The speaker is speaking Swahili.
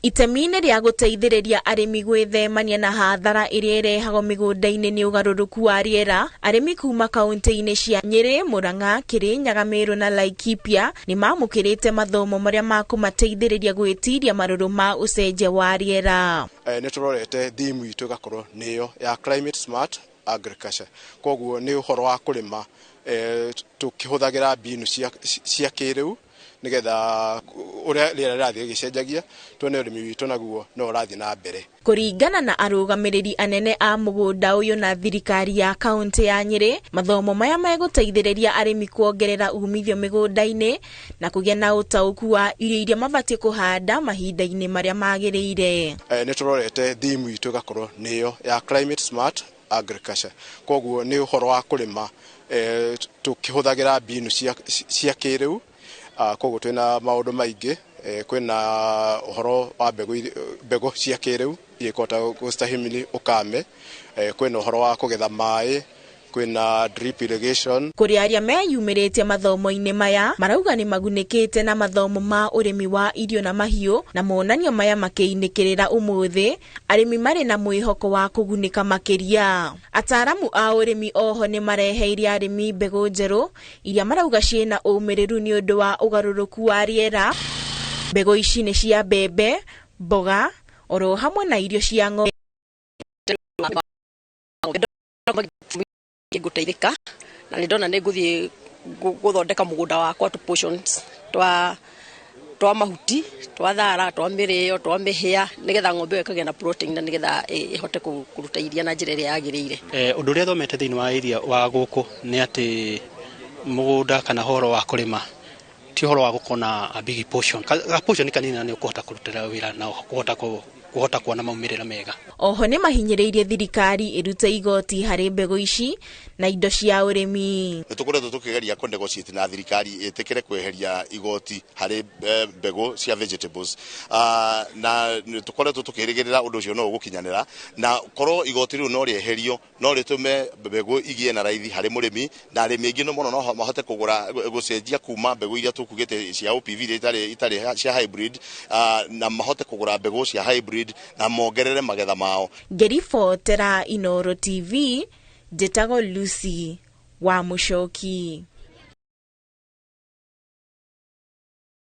Itemi-inĩ rĩa gũteithĩrĩria arĩmi gwĩthemania na hathara ĩrĩa ĩrehagwo mĩgũnda-inĩ nĩ ũgarũrũku wa rĩera, arĩmi kuma kaunti-inĩ cia Nyeri, Murang'a, Kirinyaga, Meru na Laikipia nĩ mamũkĩrĩte mathomo marĩa makũmateithĩrĩria gwĩtiria marũrũ ma ũcenjia wa rĩera. Nĩ tũrorete thimu itũ ĩgakorwo nĩyo ya climate smart agriculture. Koguo nĩ ũhoro wa kũrĩma tũkĩhũthagĩra mbinu cia kĩrĩu nigetha ũrĩa rĩera rĩrathiĩ gĩcenjagia tuone ũrĩmi witũ naguo no ũrathiĩ na mbere. Kũringana na arũgamĩrĩri anene a mũgũnda ũyũ na thirikari ya kaunti ya Nyeri, mathomo maya megũteithĩrĩria arĩmi kuongerera umithio mĩgũnda-inĩ na kũgĩa na ũtaũku wa irio iria mabatiĩ kũhanda mahinda-inĩ marĩa magĩrĩire. Nĩ tũrorete thimu itũ ĩgakorwo nĩyo ya climate smart agriculture. Koguo nĩ ũhoro wa kũrĩma tũkĩhũthagĩra mbinu cia kĩrĩu. Koguo twĩna maũndũ maingĩ, kwĩna ũhoro wa mbegũ cia kĩrĩu ikota gũstahimili ukame, kwĩna ũhoro wa kũgetha maĩ, kwĩna drip irrigation. Kũrĩ arĩa meyumĩrĩtie mathomo-inĩ maya marauga nĩ magunĩkĩte na mathomo ma ũrĩmi wa irio na mahiũ, na monanio maya makĩinĩkĩrĩra ũmũthĩ arĩmi marĩ na mwĩhoko wa kũgunĩka makĩria. Ataaramu a ũrĩmi oho nĩ mareheire arĩmi mbegũ njerũ iria marauga ciĩna ũmĩrĩru nĩ ũndũ wa ũgarũrũku wa rĩera. Mbegũ ici nĩ cia mbembe, mboga, oro hamwe na irio cia ng'ombe. Gũteithĩka na nĩ ndona nĩ ngũthiĩ gũthondeka mũgũnda wakwa tu portions twa mahuti, twa thara, twa mĩrĩo, twa mĩhĩa nigetha ng'ombe ĩkagĩa na protein na nigetha ĩhote kũruta iria na njĩra ĩrĩa yagĩrĩire. Ũndũ ũrĩa thomete thĩinĩ wa area wa gũkũ nĩ atĩ mũgũnda kana horo wa kũrĩma ti horo wa gũkona a big portion. Ka portion kanini nĩ ũkũhota kũrutĩra wĩra na kũhota kuona maumĩrĩra mega. Oho nĩ mahinyĩrĩirie thirikari ĩrute igoti harĩ mbegũ ici na indo cia ũrĩmi. Nĩ tũkoretwo tũkĩgeria negotiate na thirikari ĩtĩkĩre kweheria igoti harĩ mbegũ cia vegetables, na nĩ tũkoretwo tũkĩrĩgĩrĩra ũndũ ũcio no ũgũkinyanĩra, na korwo igoti rĩu no rĩeherio no rĩtũme mbegũ igĩe na raithi harĩ mũrĩmi, na arĩmi aingĩ mũno no mahote gũcenjia kuma mbegũ iria tũkugĩte cia OPV itarĩ cia hybrid, na mahote kũgũra mbegũ cia hybrid na mongerere magetha mao. Ngĩribotera Inooro TV, njĩtagwo Lucy Wambugu.